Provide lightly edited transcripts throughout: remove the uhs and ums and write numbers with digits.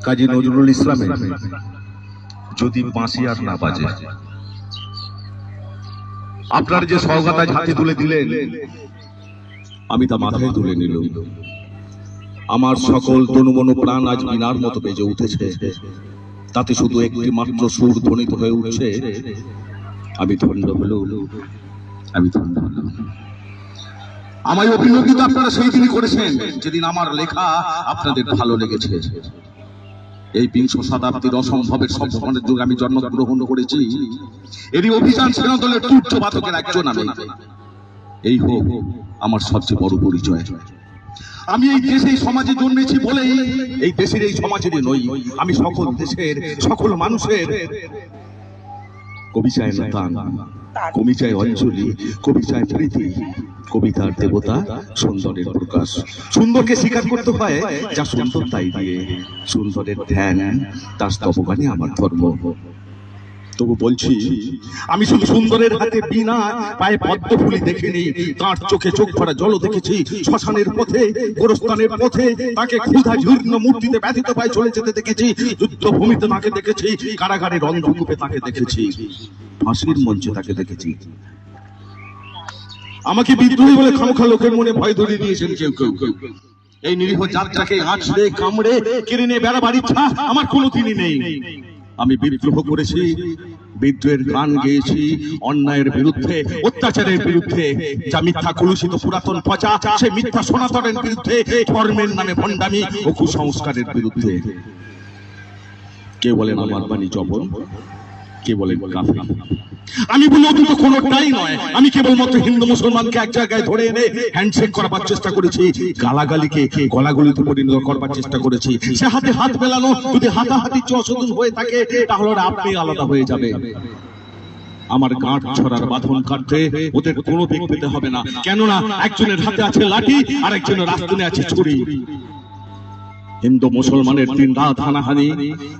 কাজী নজরুল ইসলামের যদি বাঁশি আর না বাজে। আপনার যে সওগাত আজ হাতে তুলে দিলেন, আমি তা মাথায় তুলে নিলাম। আমার সকল তনুমন প্রাণ আজ বিনার মতো বেজে উঠেছে। তাতে শুধু একটি মাত্র সুর ধ্বনিত হয়ে উঠছে, আমি ধন্য হলো, আমি ধন্য হলো। আমায় অভিনন্দিত আপনারা সেই দিনই করেছেন যেদিন আমার লেখা আপনাদের ভালো লেগেছে। এই বিংশ শতাব্দীর অসম্ভবের সম্ভাবনার যুগে আমি জন্মগ্রহণ করেছি। এরই অভিযান সেনা দলের তুচ্ছ বাধকের একজন আমি। এই হোক আমার সবচেয়ে বড় পরিচয়। আমি এই দেশে সমাজে জন্মেছি বলেই এই দেশের এই সমাজেরই নই, আমি সকল দেশের সকল মানুষের। কবি চায় নতান, কবি চায় অঞ্জলি, কবি চায় প্রীতি, কবিতার দেবতা সুন্দরের প্রকাশ। সুন্দরকে স্বীকার করতে হয় যা সুন্দর তাই দিয়ে। সুন্দরের ধ্যান তার স্তবগানে আমার ধর্ম। তবু বলছি, আমি শুধু সুন্দরের হাতে বীণা, পায়ে পদ্ম ফুলি দেখিনি, তার চোখে চোখ ভরা জল দেখেছি। শ্মশানের পথে, গোরস্থানের পথে তাকে ক্ষুধা জীর্ণ মূর্তিতে ব্যথিত পায়ে চলে যেতে দেখেছি। যুদ্ধভূমিতে তাকে দেখেছি, কারাগারের অন্ধকূপে তাকে দেখেছি, ফাঁসির মঞ্চে তাকে দেখেছি। আমাকে বিদ্রোহী বলে খামখা লোকের মনে ভয় ধরিয়ে দিয়েছেন কেউ কেউ। এই নিরীহ জাতটাকে আঁচড়ে কামড়ে কেড়ে নিয়ে বেড়াবার ইচ্ছা আমার কোনোদিনই নেই। আমি বিদ্রোহ করেছি, বিদ্রোহের গান গেয়েছি, অন্যায়ের বিরুদ্ধে, অত্যাচারের বিরুদ্ধে, যা মিথ্যা কলুষিত পুরাতন পচা, সে মিথ্যা সনাতনের বিরুদ্ধে, ধর্মের নামে ভণ্ডামি ও কুসংস্কারের বিরুদ্ধে। কে বলেন আমার বাণী জবন, কে বলেন কাফির। আমি বলি অতীত কোনোটাই নয়। আমি কেবলমাত্র হিন্দু মুসলমানকে এক জায়গায় ধরে এনে হ্যান্ডশেক করাবার চেষ্টা করেছি, গালাগালিকে গলাগলিতে পরিণত করবার চেষ্টা করেছি। সে হাতে হাত মেলানো যদি হাতাহাতি অসাধন হয়ে থাকে, তাহলে আপনি আলাদা হয়ে যাবে। আমার গাঁট ছড়ার বাঁধন কাটতে ওদের কোনো বেগ পেতে হবে না, কেননা একজনের হাতে আছে লাঠি আর একজনের আস্তিনে আছে ছুরি। হিন্দু মুসলমানের দিন রাত হানাহানি,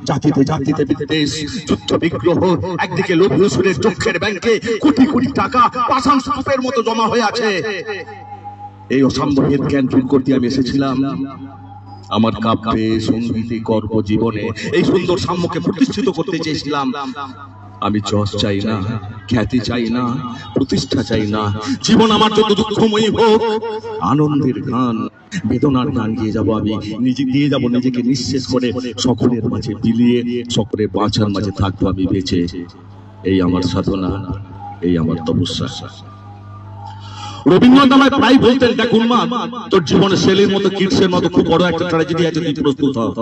জাতিতে জাতিতে বিদ্বেষ, যুদ্ধ বিগ্রহ, একদিকে লোভী অসুরের চোখের ব্যাংকে কোটি কোটি টাকা পাষাণ স্তূপের মতো জমা হয়ে আছে। এই অসম্ভবের জ্ঞান দূর করতে আমি এসেছিলাম। আমার কাব্যে, সঙ্গীতে, গর্ব জীবনে এই সুন্দর সাম্যকে প্রতিষ্ঠিত করতে চেয়েছিলাম। আমি যশ চাই না, খ্যাতি চাই না, প্রতিষ্ঠা চাই না। জীবন আমার যত দুঃখময়ী হোক, আনন্দের গান, বেদনার গান গিয়ে যাবো আমি, নিজে দিয়ে যাবো নিজেকে নিঃশেষ করে, সকলের মাঝে বিলিয়ে, সকলের বাঁচার মাঝে থাকবো আমি বেঁচে। এই আমার সাধনা, এই আমার তপস্যা। রবীন্দ্রনাথ আমায় প্রায় বলতেন, দেখ উন্মাদ, তোর জীবনে সেলের মতো, কীটসের মতো খুব বড় একটা ট্র্যাজেডি আছে, তুই প্রস্তুত হ।